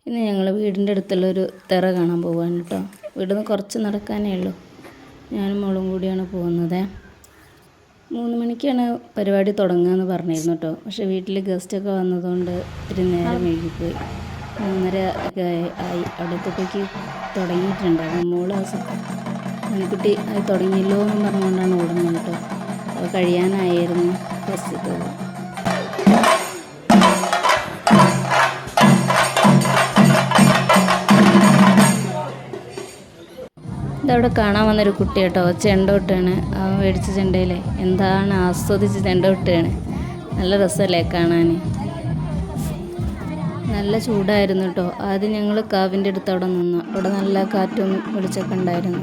ഇന്ന് ഞങ്ങൾ വീടിൻ്റെ അടുത്തുള്ളൊരു തിറ കാണാൻ പോവാണ് കേട്ടോ. വീട്ടിൽ നിന്ന് കുറച്ച് നടക്കാനേ ഉള്ളൂ. ഞാനും മോളും കൂടിയാണ് പോകുന്നത്. 3 മണിക്കാണ് പരിപാടി തുടങ്ങുകയെന്ന് പറഞ്ഞിരുന്നു കേട്ടോ. പക്ഷേ വീട്ടിൽ ഗസ്റ്റൊക്കെ വന്നതുകൊണ്ട് ഒരു നേരം വൈകിപ്പോയി. 3:30 ഒക്കെ ആയി. അവിടത്തേക്ക് തുടങ്ങിയിട്ടുണ്ട്. അപ്പം മോള് മണിക്കുട്ടി അത് തുടങ്ങിയല്ലോ എന്ന് പറഞ്ഞുകൊണ്ടാണ് ഓടുന്നത് കേട്ടോ. അപ്പോൾ കഴിയാനായിരുന്നു ഫസ്റ്റത്തത്. ഇതവിടെ കാണാൻ വന്നൊരു കുട്ടി കേട്ടോ. ചെണ്ട കൊട്ടുകയാണ്. അവൻ മേടിച്ച ചെണ്ടയിൽ എന്താണ് ആസ്വദിച്ച് ചെണ്ട കൊട്ടുകയാണ്. നല്ല രസമല്ലേ കാണാൻ. നല്ല ചൂടായിരുന്നു കേട്ടോ. ആദ്യം ഞങ്ങൾ കാവിൻ്റെ അടുത്ത് അവിടെ നിന്നു. അവിടെ നല്ല കാറ്റും വെളിച്ചൊക്കെ ഉണ്ടായിരുന്നു.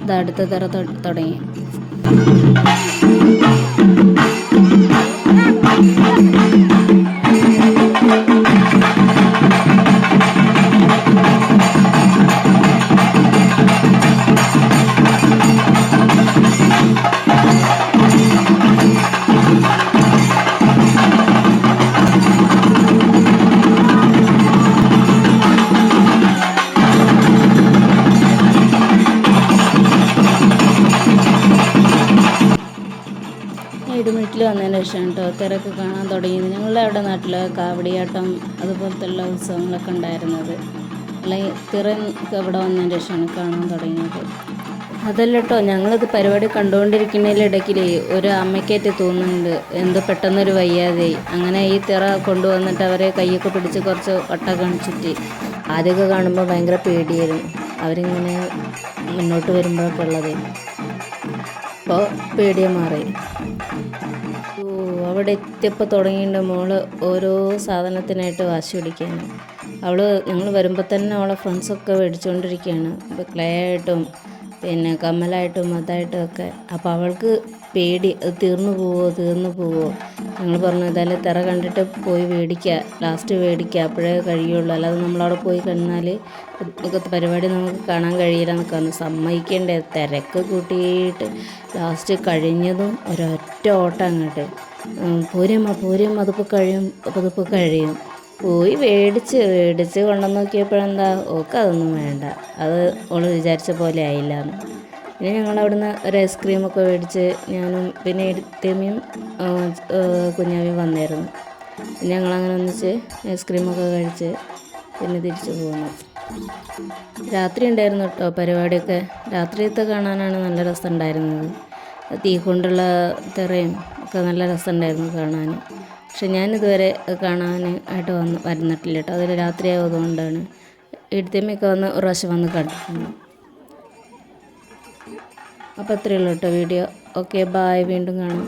ഇത് അടുത്ത തറ തുടങ്ങി. ഇടുമീട്ടിൽ വന്നതിന് ശേഷം കേട്ടോ തിരക്ക് കാണാൻ തുടങ്ങിയത്. ഞങ്ങളുടെ അവിടെ നാട്ടിൽ കാവടിയാട്ടം അതുപോലത്തുള്ള ഉത്സവങ്ങളൊക്കെ ഉണ്ടായിരുന്നത്. അല്ലെങ്കിൽ തിറയൊക്കെ ഇവിടെ വന്നതിന് ശേഷമാണ് കാണാൻ തുടങ്ങിയത്. അതല്ല കേട്ടോ, ഞങ്ങളിത് പരിപാടി കണ്ടുകൊണ്ടിരിക്കുന്നതിലിടയ്ക്കിൽ ഒരു അമ്മയ്ക്കായിട്ട് തോന്നുന്നുണ്ട് എന്തോ പെട്ടെന്നൊരു വയ്യാതെയായി. അങ്ങനെ ഈ തിറ കൊണ്ടുവന്നിട്ട് അവരെ കൈയൊക്കെ പിടിച്ച് കുറച്ച് വട്ടം കാണിച്ചിട്ട് ആദ്യമൊക്കെ കാണുമ്പോൾ ഭയങ്കര പേടിയായിരുന്നു. അവരിങ്ങനെ മുന്നോട്ട് വരുമ്പോഴൊക്കെ ഉള്ളത്. അപ്പോൾ പേടിയെ മാറി. അവിടെ എത്തിയപ്പോൾ തുടങ്ങിയിട്ട് മോള് ഓരോ സാധനത്തിനായിട്ട് വാശി പിടിക്കുകയാണ്. ഞങ്ങൾ വരുമ്പോൾ തന്നെ അവളെ ഫ്രണ്ട്സൊക്കെ മേടിച്ചുകൊണ്ടിരിക്കുകയാണ്. ഇപ്പോൾ ക്ലേ ആയിട്ടും പിന്നെ കമ്മലായിട്ടും അതായിട്ടും ഒക്കെ. അപ്പോൾ അവൾക്ക് പേടി, അത് തീർന്നു പോവോ. ഞങ്ങൾ പറഞ്ഞു എന്തായാലും തിറ കണ്ടിട്ട് പോയി മേടിക്കുക, ലാസ്റ്റ് മേടിക്കുക, അപ്പോഴേ കഴിയുള്ളൂ. അല്ലാതെ നമ്മളവിടെ പോയി കഴിഞ്ഞാൽ പരിപാടി നമുക്ക് കാണാൻ കഴിയില്ല എന്നൊക്കെ പറഞ്ഞു. സമ്മതിക്കേണ്ടേ, തിരക്ക് കൂട്ടിയിട്ട് ലാസ്റ്റ് കഴിഞ്ഞതും ഒരൊറ്റ ഓട്ടം അങ്ങോട്ട്. പോരുമ്മ അതിപ്പോൾ കഴിയും. പോയി മേടിച്ച് കൊണ്ടുവന്ന് നോക്കിയപ്പോഴെന്താ ഓക്ക് അതൊന്നും വേണ്ട. അത് ഓള് വിചാരിച്ച പോലെ ആയില്ല എന്ന്. പിന്നെ ഞങ്ങളവിടുന്ന് ഒരു ഐസ്ക്രീമൊക്കെ മേടിച്ച് ഞാനും പിന്നെ എടുത്തേമിയും കുഞ്ഞാവിയും വന്നായിരുന്നു. പിന്നെ ഞങ്ങളങ്ങനെ ഒന്നിച്ച് ഐസ്ക്രീമൊക്കെ കഴിച്ച് പിന്നെ തിരിച്ചു പോന്നു. രാത്രി ഉണ്ടായിരുന്നു കേട്ടോ പരിപാടിയൊക്കെ. രാത്രിയത്തെ കാണാനാണ് നല്ല രസം ഉണ്ടായിരുന്നത്. തീ കൊണ്ടുള്ള തിറയും ഒക്കെ നല്ല രസമുണ്ടായിരുന്നു കാണാൻ. പക്ഷെ ഞാനിതുവരെ കാണാൻ ആയിട്ട് വരുന്നിട്ടില്ല കേട്ടോ. അതിൽ രാത്രിയായതുകൊണ്ടാണ്. എടുത്തേമ്മയൊക്കെ ഒരു പ്രാവശ്യം വന്ന് കണ്ടിട്ടുണ്ട്. അപ്പോൾ അത്രയേ ഉള്ളൂ കേട്ടോ വീഡിയോ. ഓക്കെ, ബായ്, വീണ്ടും കാണാം.